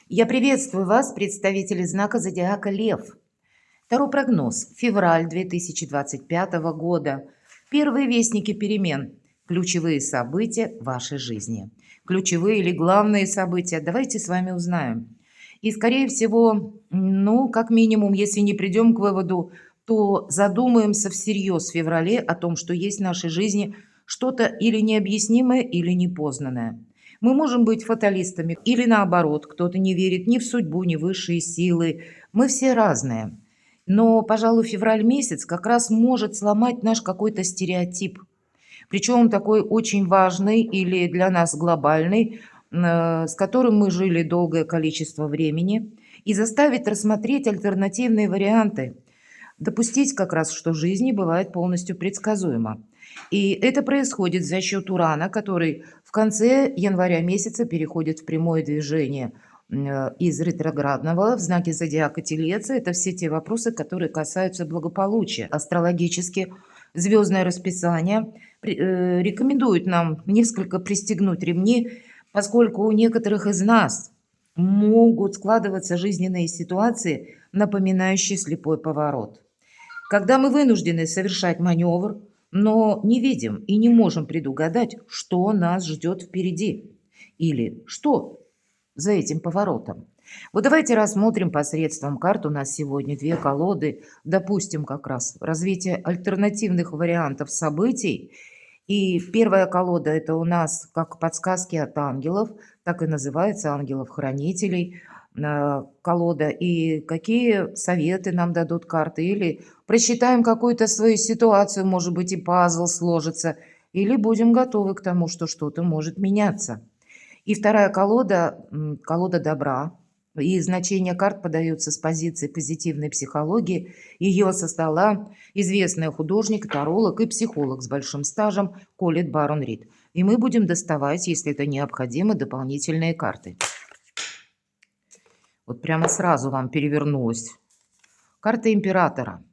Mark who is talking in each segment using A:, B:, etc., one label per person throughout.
A: Я приветствую вас, представители знака зодиака Лев. Второй прогноз. Февраль 2025 года. Первые вестники перемен. Ключевые события в вашей жизни. Ключевые или главные события. Давайте с вами узнаем. И, скорее всего, как минимум, если не придем к выводу, то задумаемся всерьез в феврале о том, что есть в нашей жизни что-то или необъяснимое, или непознанное. Мы можем быть фаталистами или наоборот, кто-то не верит ни в судьбу, ни в высшие силы. Мы все разные. Но, пожалуй, февраль месяц как раз может сломать наш какой-то стереотип. Причем такой очень важный или для нас глобальный, с которым мы жили долгое количество времени, и заставить рассмотреть альтернативные варианты. Допустить как раз, что жизнь не бывает полностью предсказуема. И это происходит за счет Урана, который в конце января месяца переходит в прямое движение из ретроградного в знаке зодиака Телец. Это все те вопросы, которые касаются благополучия. Астрологически звездное расписание рекомендует нам несколько пристегнуть ремни, поскольку у некоторых из нас могут складываться жизненные ситуации, напоминающие слепой поворот. Когда мы вынуждены совершать маневр, но не видим и не можем предугадать, что нас ждет впереди или что за этим поворотом. Вот давайте рассмотрим посредством карт. У нас сегодня две колоды. Допустим, как раз развитие альтернативных вариантов событий. И первая колода – это у нас как подсказки от ангелов, так и называется ангелов-хранителей колода. И какие советы нам дадут карты. Или просчитаем какую-то свою ситуацию, может быть, и пазл сложится. Или будем готовы к тому, что что-то может меняться. И вторая колода – колода добра. И значение карт подается с позиции позитивной психологии. Ее создала известная художник, таролог и психолог с большим стажем Колет Барон Рид. И мы будем доставать, если это необходимо, дополнительные карты. Вот прямо сразу вам перевернулась карта императора.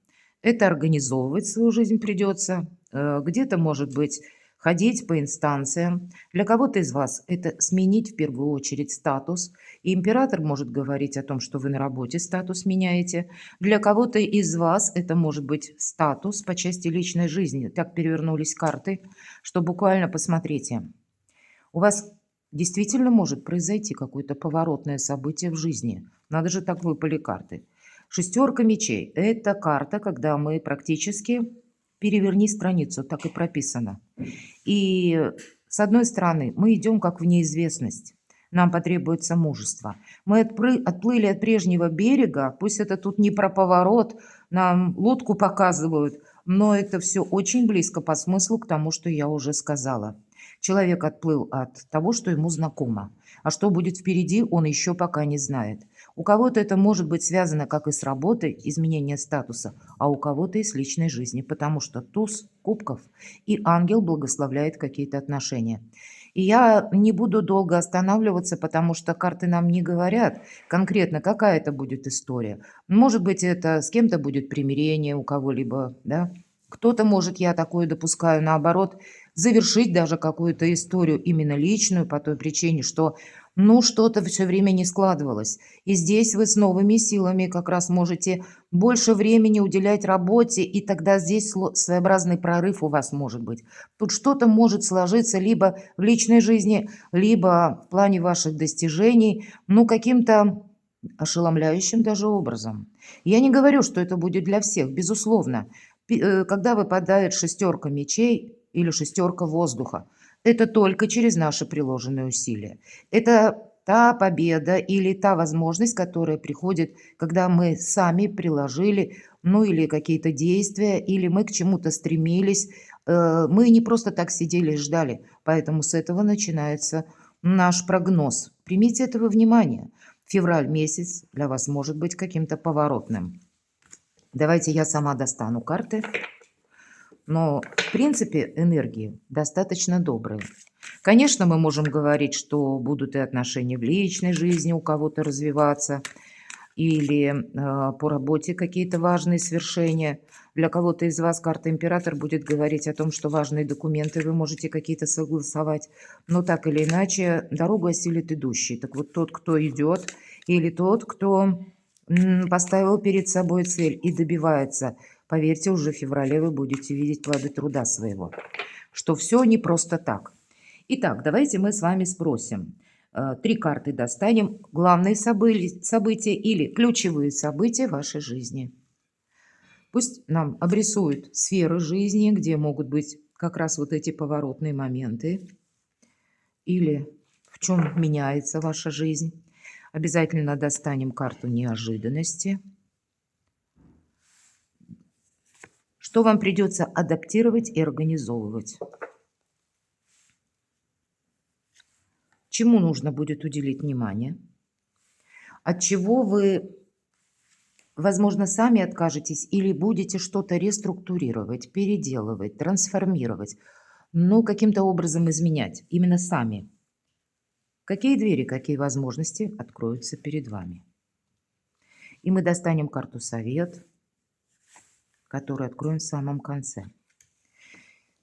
A: Это организовывать свою жизнь придется. Где-то, может быть, ходить по инстанциям. Для кого-то из вас это сменить в первую очередь статус. И император может говорить о том, что вы на работе статус меняете. Для кого-то из вас это может быть статус по части личной жизни. Так перевернулись карты, что буквально посмотрите. У вас действительно может произойти какое-то поворотное событие в жизни. Надо же, так выпали карты. Шестерка мечей – это карта, когда мы практически переверни страницу, так и прописано. И с одной стороны, мы идем как в неизвестность. Нам потребуется мужество. Мы отплыли от прежнего берега, пусть это тут не про поворот, нам лодку показывают, но это все очень близко по смыслу к тому, что я уже сказала. Человек отплыл от того, что ему знакомо. А что будет впереди, он еще пока не знает. У кого-то это может быть связано как и с работой, изменение статуса, а у кого-то и с личной жизнью, потому что туз кубков и ангел благословляет какие-то отношения. И я не буду долго останавливаться, потому что карты нам не говорят конкретно, какая это будет история. Может быть, это с кем-то будет примирение у кого-либо, да? Кто-то может, я такое допускаю, наоборот, завершить даже какую-то историю именно личную по той причине, что что-то все время не складывалось. И здесь вы с новыми силами как раз можете больше времени уделять работе, и тогда здесь своеобразный прорыв у вас может быть. Тут что-то может сложиться либо в личной жизни, либо в плане ваших достижений, каким-то ошеломляющим даже образом. Я не говорю, что это будет для всех, безусловно. Когда выпадает шестерка мечей или шестерка воздуха, это только через наши приложенные усилия. Это та победа или та возможность, которая приходит, когда мы сами приложили, или какие-то действия, или мы к чему-то стремились. Мы не просто так сидели и ждали, поэтому с этого начинается наш прогноз. Примите это во внимание. Февраль месяц для вас может быть каким-то поворотным. Давайте я сама достану карты. Но, в принципе, энергии достаточно добрые. Конечно, мы можем говорить, что будут и отношения в личной жизни у кого-то развиваться. или по работе какие-то важные свершения. Для кого-то из вас карта император будет говорить о том, что важные документы вы можете какие-то согласовать. Но так или иначе, дорогу осилит идущий. Так вот, тот, кто идет, или тот, кто поставил перед собой цель и добивается, поверьте, уже в феврале вы будете видеть плоды труда своего. Что все не просто так. Итак, давайте мы с вами спросим. 3 карты достанем. Главные события или ключевые события вашей жизни. Пусть нам обрисуют сферы жизни, где могут быть как раз вот эти поворотные моменты, или в чем меняется ваша жизнь. Обязательно достанем карту неожиданности. Что вам придется адаптировать и организовывать? Чему нужно будет уделить внимание? От чего вы, возможно, сами откажетесь или будете что-то реструктурировать, переделывать, трансформировать, но каким-то образом изменять, именно сами? Какие двери, какие возможности откроются перед вами? И мы достанем карту «Совет», которую откроем в самом конце.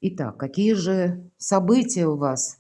A: Итак, какие же события у вас?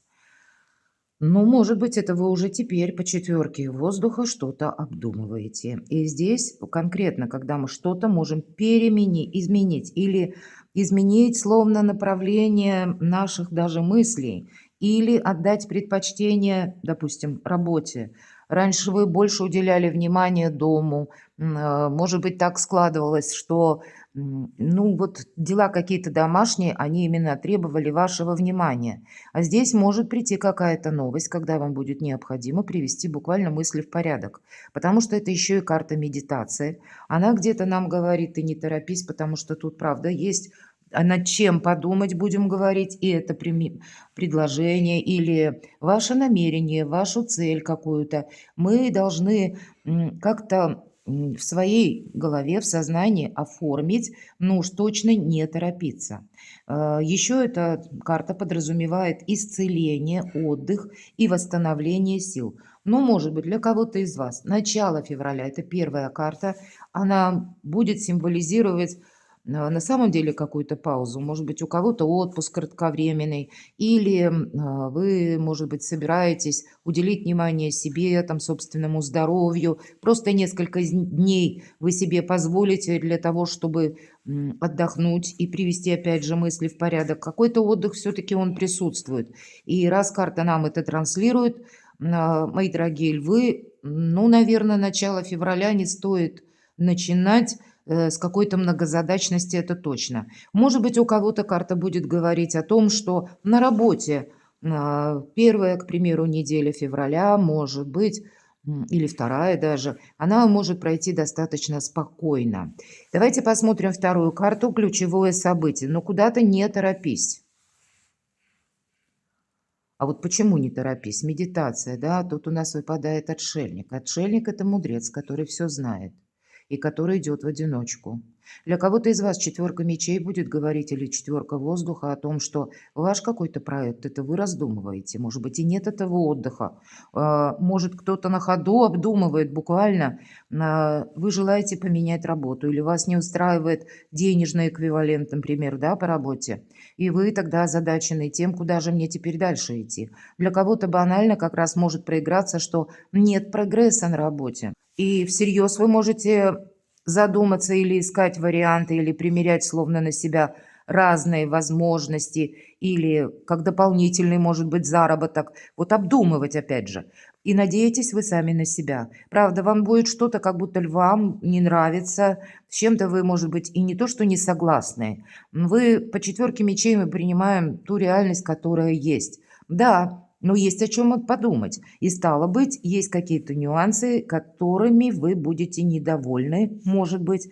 A: Ну, может быть, это вы уже теперь по четверке воздуха что-то обдумываете. И здесь конкретно, когда мы что-то можем изменить или изменить словно направление наших даже мыслей, или отдать предпочтение, допустим, работе. Раньше вы больше уделяли внимание дому. Может быть, так складывалось, что ну вот дела какие-то домашние, они именно требовали вашего внимания. А здесь может прийти какая-то новость, когда вам будет необходимо привести буквально мысли в порядок. Потому что это еще и карта медитации. Она где-то нам говорит: ты не торопись, потому что тут, правда, есть над чем подумать, будем говорить, и это предложение или ваше намерение, вашу цель какую-то. Мы должны как-то в своей голове, в сознании оформить, ну уж точно не торопиться. Еще эта карта подразумевает исцеление, отдых и восстановление сил. Ну, может быть, для кого-то из вас начало февраля– это первая карта. Она будет символизировать на самом деле какую-то паузу. Может быть, у кого-то отпуск кратковременный, или вы, может быть, собираетесь уделить внимание себе, там, собственному здоровью. Просто несколько дней вы себе позволите для того, чтобы отдохнуть и привести, опять же, мысли в порядок. Какой-то отдых все-таки он присутствует. И раз карта нам это транслирует, мои дорогие львы, ну, наверное, начало февраля не стоит начинать с какой-то многозадачности, это точно. Может быть, у кого-то карта будет говорить о том, что на работе первая, к примеру, неделя февраля, может быть, или вторая даже, она может пройти достаточно спокойно. Давайте посмотрим вторую карту «Ключевое событие». Но куда-то не торопись. А вот почему не торопись? Медитация, да, тут у нас выпадает отшельник. Отшельник– это мудрец, который все знает и который идет в одиночку. Для кого-то из вас четверка мечей будет говорить или четверка воздуха о том, что ваш какой-то проект, это вы раздумываете, может быть, и нет этого отдыха. Может, кто-то на ходу обдумывает буквально, вы желаете поменять работу или вас не устраивает денежный эквивалент, например, да, по работе. И вы тогда озадачены тем, куда же мне теперь дальше идти. Для кого-то банально как раз может проиграться, что нет прогресса на работе. И всерьез вы можете задуматься или искать варианты, или примерять словно на себя разные возможности, или как дополнительный, может быть, заработок. Вот обдумывать опять же. И надеетесь вы сами на себя. Правда, вам будет что-то, как будто вам не нравится, с чем-то вы, может быть, и не то, что не согласны. Вы по четверке мечей мы принимаем ту реальность, которая есть. Да, но есть о чем подумать. И стало быть, есть какие-то нюансы, которыми вы будете недовольны, может быть.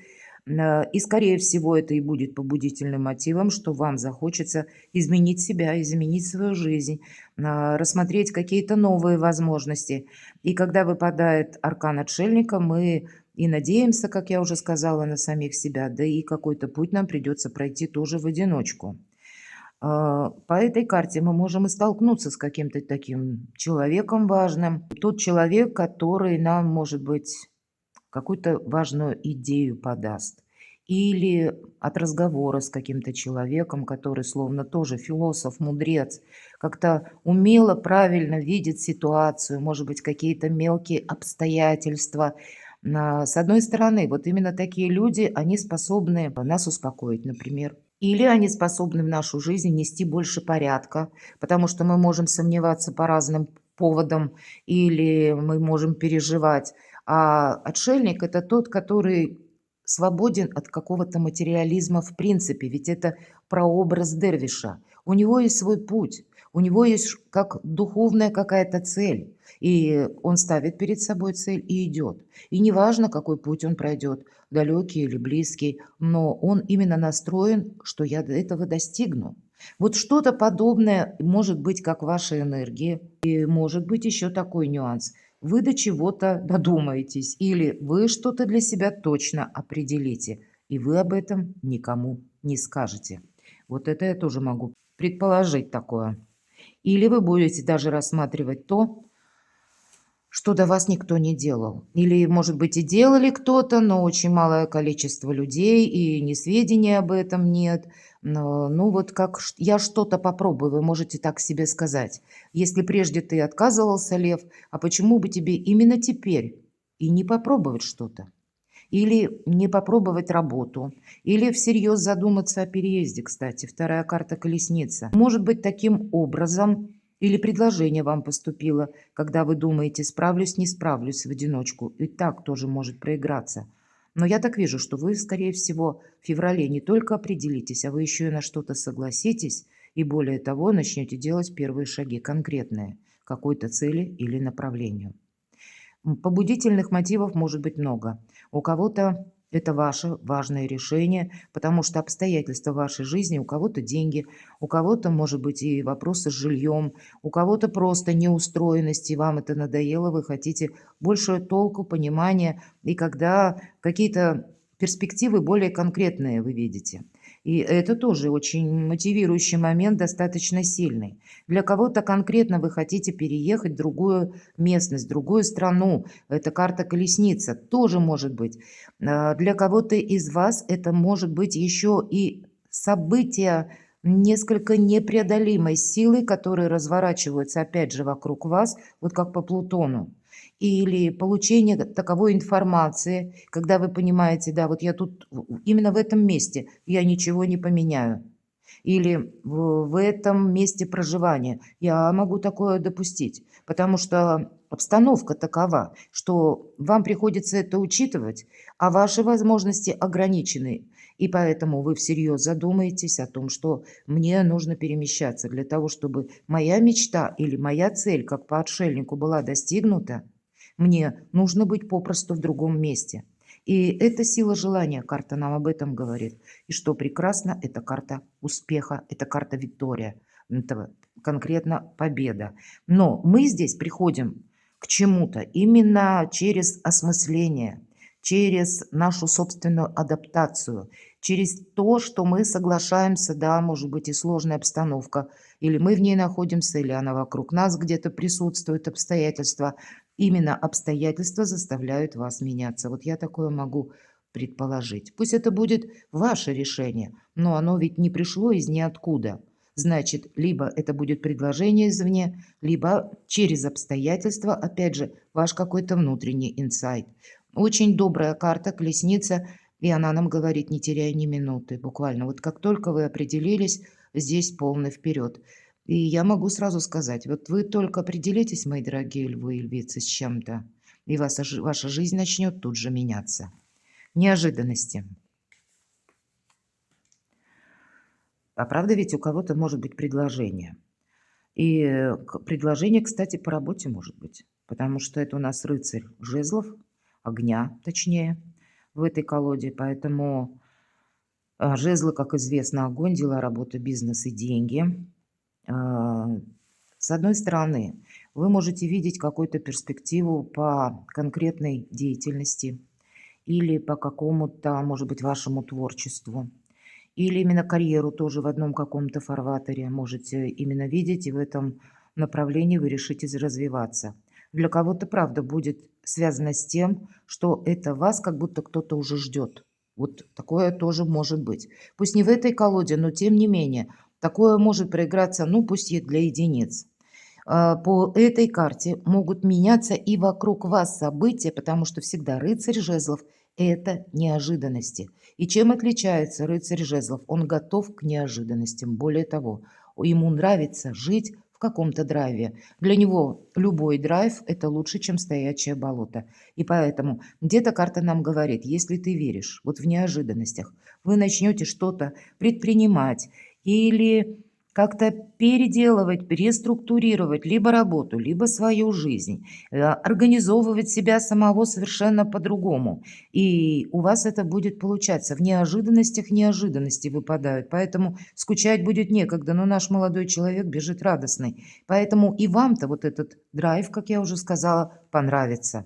A: И, скорее всего, это и будет побудительным мотивом, что вам захочется изменить себя, изменить свою жизнь, рассмотреть какие-то новые возможности. И когда выпадает аркан отшельника, мы и надеемся, как я уже сказала, на самих себя, да и какой-то путь нам придется пройти тоже в одиночку. По этой карте мы можем и столкнуться с каким-то таким человеком важным. Тот человек, который нам, может быть, какую-то важную идею подаст. Или от разговора с каким-то человеком, который словно тоже философ, мудрец, как-то умело, правильно видит ситуацию, может быть, какие-то мелкие обстоятельства. С одной стороны, вот именно такие люди, они способны нас успокоить, например. Или они способны в нашу жизнь внести больше порядка, потому что мы можем сомневаться по разным поводам или мы можем переживать. А отшельник– это тот, который свободен от какого-то материализма в принципе, ведь это прообраз дервиша. У него есть свой путь, у него есть как духовная какая-то цель, и он ставит перед собой цель и идет. И неважно, какой путь он пройдет, далекий или близкий, но он именно настроен, что я до этого достигну. Вот что-то подобное может быть, как ваша энергия, и может быть еще такой нюанс. Вы до чего-то додумаетесь, или вы что-то для себя точно определите, и вы об этом никому не скажете. Вот это я тоже могу предположить такое. Или вы будете даже рассматривать то, что до вас никто не делал. Или, может быть, и делали кто-то, но очень малое количество людей, и ни сведений об этом нет. Но, ну вот как я что-то попробую, вы можете так себе сказать. Если прежде ты отказывался, лев, а почему бы тебе именно теперь и не попробовать что-то? Или не попробовать работу, или всерьез задуматься о переезде, кстати, вторая карта колесница. Может быть, таким образом или предложение вам поступило, когда вы думаете, справлюсь, не справлюсь в одиночку, и так тоже может проиграться. Но я так вижу, что вы, скорее всего, в феврале не только определитесь, а вы еще и на что-то согласитесь, и более того, начнете делать первые шаги конкретные, к какой-то цели или направлению. Побудительных мотивов может быть много. У кого-то это ваше важное решение, потому что обстоятельства вашей жизни, у кого-то деньги, у кого-то, может быть, и вопросы с жильем, у кого-то просто неустроенность, и вам это надоело, вы хотите больше толку, понимания, и когда какие-то перспективы более конкретные вы видите. И это тоже очень мотивирующий момент, достаточно сильный. Для кого-то конкретно вы хотите переехать в другую местность, в другую страну. Это карта колесница, тоже может быть. Для кого-то из вас это может быть еще и события несколько непреодолимой силы, которые разворачиваются опять же вокруг вас, вот как по Плутону. Или получение таковой информации, когда вы понимаете, да, вот я тут именно в этом месте, я ничего не поменяю. Или в этом месте проживания. Я могу такое допустить, потому что обстановка такова, что вам приходится это учитывать, а ваши возможности ограничены. И поэтому вы всерьез задумаетесь о том, что мне нужно перемещаться для того, чтобы моя мечта или моя цель, как по отшельнику, была достигнута, мне нужно быть попросту в другом месте. И это сила желания, карта нам об этом говорит. И что прекрасно, это карта успеха, это карта Виктория, это конкретно победа. Но мы здесь приходим к чему-то именно через осмысление, через нашу собственную адаптацию, через то, что мы соглашаемся, да, может быть и сложная обстановка, или мы в ней находимся, или она вокруг нас где-то присутствует, обстоятельства. Именно обстоятельства заставляют вас меняться. Вот я такое могу предположить. Пусть это будет ваше решение, но оно ведь не пришло из ниоткуда. Значит, либо это будет предложение извне, либо через обстоятельства, опять же, ваш какой-то внутренний инсайт. Очень добрая карта, колесница, и она нам говорит, не теряя ни минуты, буквально. Вот как только вы определились, здесь полный вперед. И я могу сразу сказать, вот вы только определитесь, мои дорогие львы и львицы, с чем-то, и ваша жизнь начнет тут же меняться. Неожиданности. А правда ведь у кого-то может быть предложение. И предложение, кстати, по работе может быть, потому что это у нас рыцарь жезлов, огня, точнее, в этой колоде. Поэтому жезлы, как известно, огонь, дела, работа, бизнес и деньги. А, С одной стороны, вы можете видеть какую-то перспективу по конкретной деятельности или по какому-то, может быть, вашему творчеству, или именно карьеру тоже в одном каком-то фарватере можете именно видеть, и в этом направлении вы решите развиваться. Для кого-то, правда, будет связано с тем, что это вас как будто кто-то уже ждет. Вот такое тоже может быть. Пусть не в этой колоде, но тем не менее, такое может проиграться, ну, пусть и для единиц. По этой карте могут меняться и вокруг вас события, потому что всегда рыцарь жезлов– это неожиданности. И чем отличается рыцарь жезлов? Он готов к неожиданностям. Более того, ему нравится жить в каком-то драйве. Для него любой драйв– это лучше, чем стоячее болото. И поэтому где-то карта нам говорит, если ты веришь вот в неожиданностях, вы начнете что-то предпринимать или как-то переделывать, переструктурировать либо работу, либо свою жизнь, организовывать себя самого совершенно по-другому. И у вас это будет получаться. В неожиданностях неожиданности выпадают, поэтому скучать будет некогда, но наш молодой человек бежит радостный. Поэтому и вам-то вот этот драйв, как я уже сказала, понравится.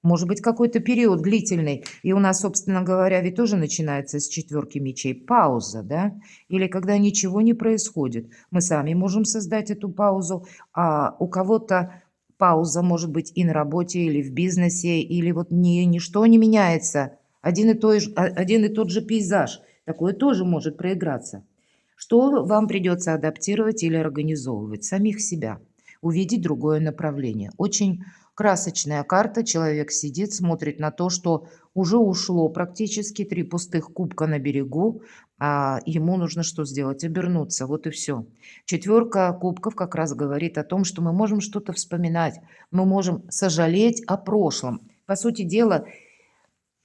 A: Может быть, какой-то период длительный. И у нас, собственно говоря, ведь тоже начинается с четверки мечей пауза, да? Или когда ничего не происходит. Мы сами можем создать эту паузу, а у кого-то пауза может быть и на работе, или в бизнесе, или вот ничто не меняется. Один и тот же пейзаж. Такое тоже может проиграться. Что вам придется адаптировать или организовывать? Самих себя. Увидеть другое направление. Очень красочная карта. Человек сидит, смотрит на то, что уже ушло практически 3 пустых кубка на берегу, а ему нужно что сделать? Обернуться. Вот и все. Четверка кубков как раз говорит о том, что мы можем что-то вспоминать, мы можем сожалеть о прошлом. По сути дела,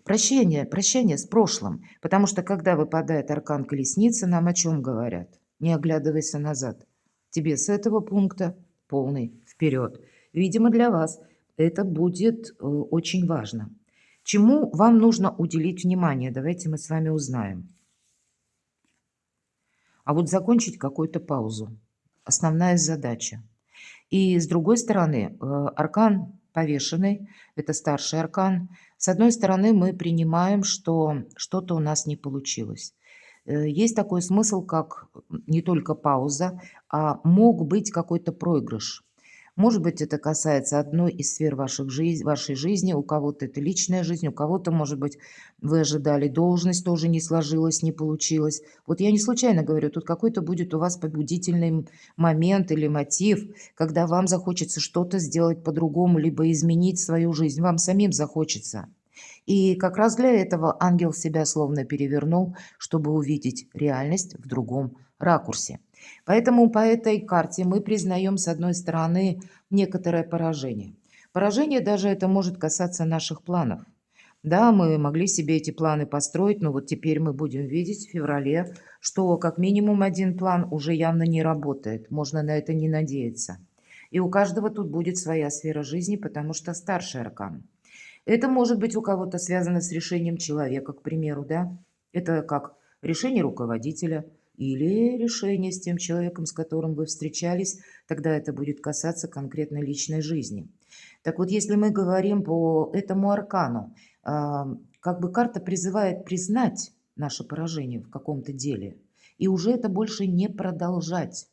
A: прощение с прошлым. Потому что когда выпадает аркан колесницы, нам о чем говорят? Не оглядывайся назад. Тебе с этого пункта полный вперед. Видимо, для вас это будет очень важно. Чему вам нужно уделить внимание? Давайте мы с вами узнаем. А вот закончить какую-то паузу. Основная задача. И с другой стороны, аркан повешенный, это старший аркан. С одной стороны, мы принимаем, что что-то у нас не получилось. Есть такой смысл, как не только пауза, а мог быть какой-то проигрыш. Может быть, это касается одной из сфер вашей жизни, у кого-то это личная жизнь, у кого-то, может быть, вы ожидали должность, тоже не сложилось, не получилось. Вот я не случайно говорю, тут какой-то будет у вас побудительный момент или мотив, когда вам захочется что-то сделать по-другому, либо изменить свою жизнь, вам самим захочется. И как раз для этого ангел себя словно перевернул, чтобы увидеть реальность в другом ракурсе. Поэтому по этой карте мы признаем, с одной стороны, некоторое поражение. Поражение даже это может касаться наших планов. Да, мы могли себе эти планы построить, но вот теперь мы будем видеть в феврале, что как минимум один план уже явно не работает. Можно на это не надеяться. И у каждого тут будет своя сфера жизни, потому что старший аркан. Это может быть у кого-то связано с решением человека, к примеру, да? Это как решение руководителя или решение с тем человеком, с которым вы встречались, тогда это будет касаться конкретно личной жизни. Так вот, если мы говорим по этому аркану, как бы карта призывает признать наше поражение в каком-то деле и уже это больше не продолжать.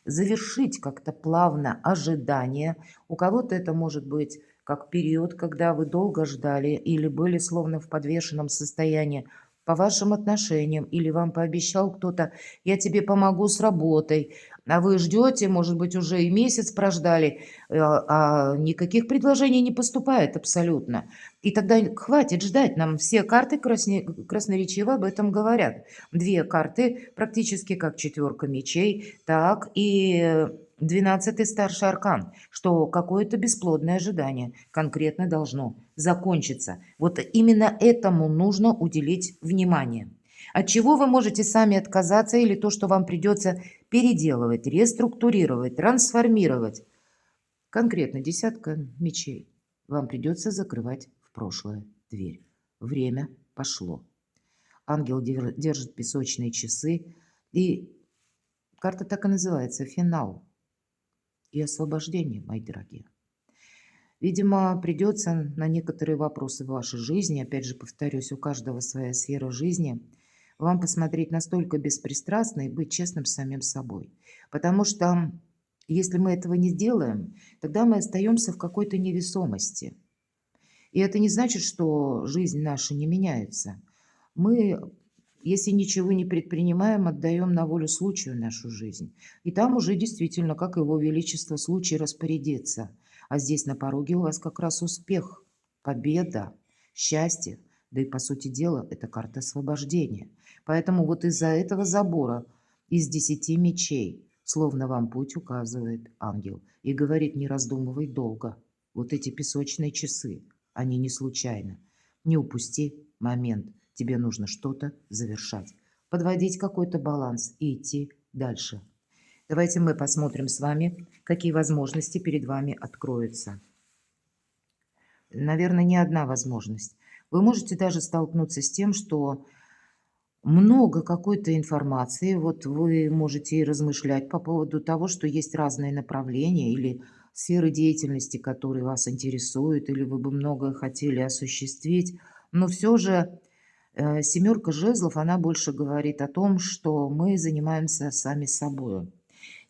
A: Завершить как-то плавно ожидание. У кого-то это может быть как период, когда вы долго ждали или были словно в подвешенном состоянии по вашим отношениям, или вам пообещал кто-то, я тебе помогу с работой, а вы ждете, может быть, уже и месяц прождали, а никаких предложений не поступает абсолютно. И тогда хватит ждать, нам все карты красноречиво об этом говорят. Две карты, практически как четверка мечей, так и 12-й старший аркан, что какое-то бесплодное ожидание конкретно должно закончиться. Вот именно этому нужно уделить внимание. От чего вы можете сами отказаться или то, что вам придется переделывать, реструктурировать, трансформировать. Конкретно десятка мечей. Вам придется закрывать в прошлое дверь. Время пошло. Ангел держит песочные часы. И карта так и называется – финал и освобождение, мои дорогие. Видимо, придется на некоторые вопросы в вашей жизни, опять же повторюсь, у каждого своя сфера жизни, вам посмотреть настолько беспристрастно и быть честным с самим собой. Потому что если мы этого не делаем, тогда мы остаемся в какой-то невесомости. И это не значит, что жизнь наша не меняется. Мы, если ничего не предпринимаем, отдаем на волю случаю нашу жизнь. И там уже действительно, как его величество, случай распорядится. А здесь на пороге у вас как раз успех, победа, счастье. Да и, по сути дела, это карта освобождения. Поэтому вот из-за этого забора из 10 мечей словно вам путь указывает ангел и говорит: не раздумывай долго. Вот эти песочные часы, они не случайно. Не упусти момент. Тебе нужно что-то завершать, подводить какой-то баланс и идти дальше. Давайте мы посмотрим с вами, какие возможности перед вами откроются. Наверное, не одна возможность. Вы можете даже столкнуться с тем, что много какой-то информации. Вот вы можете и размышлять по поводу того, что есть разные направления или сферы деятельности, которые вас интересуют, или вы бы многое хотели осуществить. Но все же семерка жезлов, она больше говорит о том, что мы занимаемся сами собой.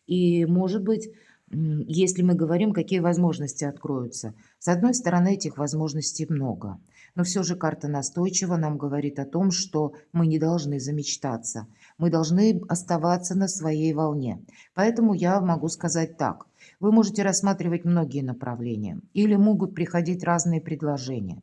A: И, может быть, если мы говорим, какие возможности откроются. С одной стороны, этих возможностей много. Но все же карта настойчиво нам говорит о том, что мы не должны замечтаться. Мы должны оставаться на своей волне. Поэтому я могу сказать так. Вы можете рассматривать многие направления. Или могут приходить разные предложения.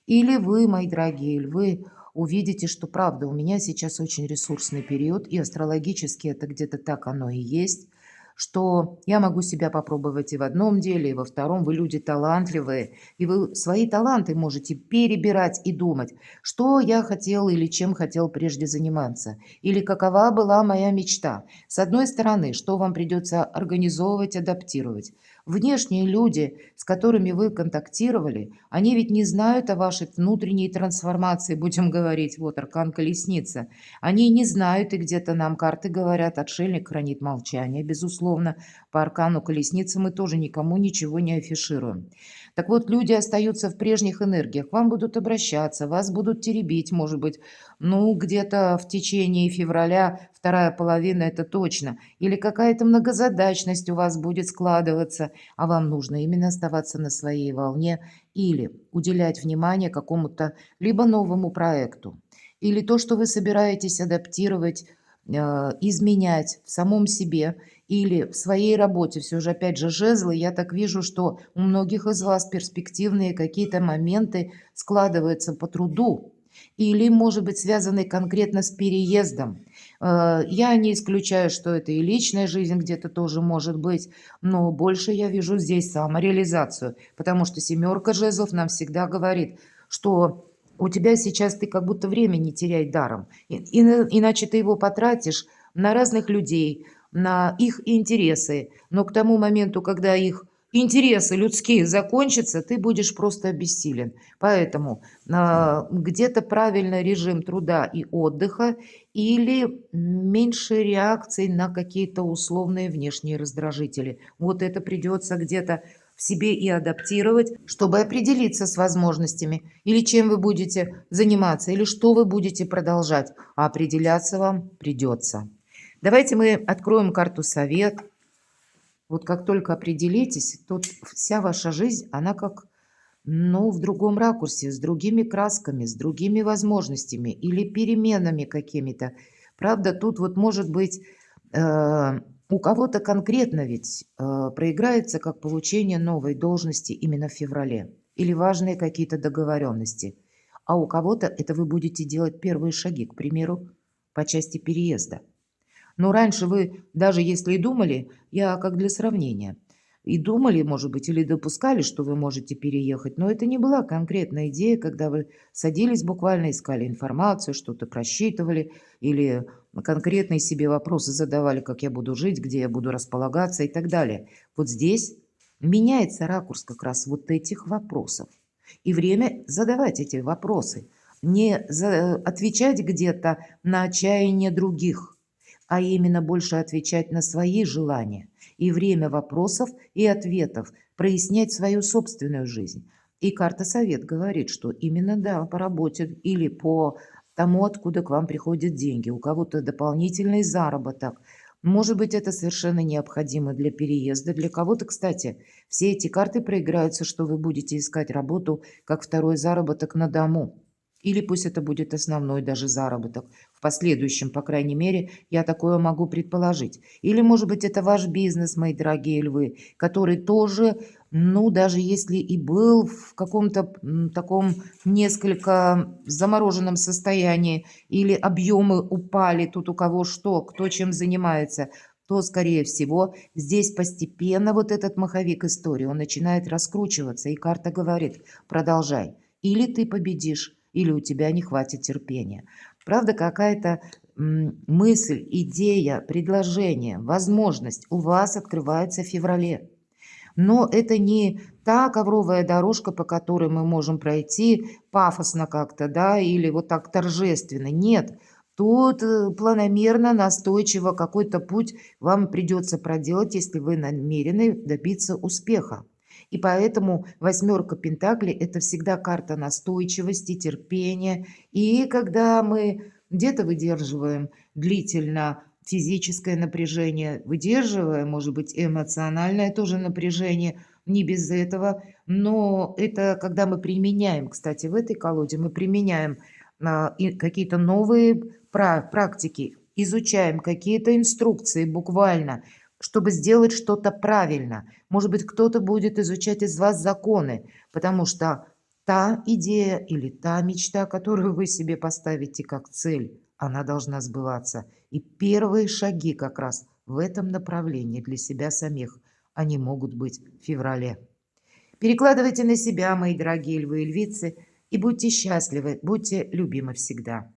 A: Или вы, мои дорогие львы, увидите, что правда, у меня сейчас очень ресурсный период, и астрологически это где-то так оно и есть, что я могу себя попробовать и в одном деле, и во втором. Вы люди талантливые, и вы свои таланты можете перебирать и думать, что я хотел или чем хотел прежде заниматься, или какова была моя мечта. С одной стороны, что вам придется организовывать, адаптировать. Внешние люди, с которыми вы контактировали, они ведь не знают о вашей внутренней трансформации, будем говорить, вот аркан колесница. Они не знают, и где-то нам карты говорят, отшельник хранит молчание, безусловно. По аркану колесницы мы тоже никому ничего не афишируем. Так вот, люди остаются в прежних энергиях, к вам будут обращаться, вас будут теребить, может быть, ну, где-то в течение февраля, вторая половина, это точно. Или какая-то многозадачность у вас будет складываться, а вам нужно именно оставаться на своей волне или уделять внимание какому-то либо новому проекту, или то, что вы собираетесь адаптировать, изменять в самом себе или в своей работе. Все же, опять же, жезлы, я так вижу, что у многих из вас перспективные какие-то моменты складываются по труду или, может быть, связаны конкретно с переездом. Я не исключаю, что это и личная жизнь где-то тоже может быть, но больше я вижу здесь самореализацию, потому что семерка жезлов нам всегда говорит, что у тебя сейчас ты как будто время не теряй даром, иначе ты его потратишь на разных людей, на их интересы. Но к тому моменту, когда их интересы людские закончатся, ты будешь просто обессилен. Поэтому где-то правильный режим труда и отдыха или меньше реакций на какие-то условные внешние раздражители. Вот это придется где-то в себе и адаптировать, чтобы определиться с возможностями, или чем вы будете заниматься, или что вы будете продолжать, а определяться вам придется. Давайте мы откроем карту «Совет». Вот как только определитесь, тут вся ваша жизнь, она как, ну, в другом ракурсе, с другими красками, с другими возможностями или переменами какими-то. Правда, тут вот может быть у кого-то конкретно ведь проиграется как получение новой должности именно в феврале или важные какие-то договоренности. А у кого-то это вы будете делать первые шаги, к примеру, по части переезда. Но раньше вы, даже если и думали, я как для сравнения, и думали, может быть, или допускали, что вы можете переехать, но это не была конкретная идея, когда вы садились буквально, искали информацию, что-то просчитывали, или конкретные себе вопросы задавали, как я буду жить, где я буду располагаться и так далее. Вот здесь меняется ракурс как раз вот этих вопросов. И время задавать эти вопросы, не отвечать где-то на отчаяние других, а именно больше отвечать на свои желания и время вопросов и ответов, прояснять свою собственную жизнь. И карта Совет говорит, что именно да, по работе или по тому, откуда к вам приходят деньги, у кого-то дополнительный заработок, Может быть, это совершенно необходимо для переезда. Для кого-то, кстати, все эти карты проиграются, что вы будете искать работу как второй заработок на дому. Или пусть это будет основной даже заработок. В последующем, по крайней мере, я такое могу предположить. Или, может быть, это ваш бизнес, мои дорогие львы, который тоже, ну, даже если и был в каком-то таком несколько замороженном состоянии, или объемы упали, тут у кого что, кто чем занимается, то, скорее всего, здесь постепенно вот этот маховик истории, он начинает раскручиваться, и карта говорит: продолжай, или ты победишь, или у тебя не хватит терпения. Правда, какая-то мысль, идея, предложение, возможность у вас открывается в феврале. Но это не та ковровая дорожка, по которой мы можем пройти пафосно как-то, да, или вот так торжественно. Нет, тут планомерно, настойчиво какой-то путь вам придется проделать, если вы намерены добиться успеха. И поэтому восьмерка Пентаклей– это всегда карта настойчивости, терпения. И когда мы где-то выдерживаем длительно физическое напряжение, выдерживаем, может быть, эмоциональное тоже напряжение, не без этого. Но это когда мы применяем, кстати, в этой колоде мы применяем какие-то новые практики, изучаем какие-то инструкции буквально, чтобы сделать что-то правильно. Может быть, кто-то будет изучать из вас законы, потому что та идея или та мечта, которую вы себе поставите как цель, она должна сбываться. И первые шаги как раз в этом направлении для себя самих, они могут быть в феврале. Перекладывайте на себя, мои дорогие львы и львицы, и будьте счастливы, будьте любимы всегда.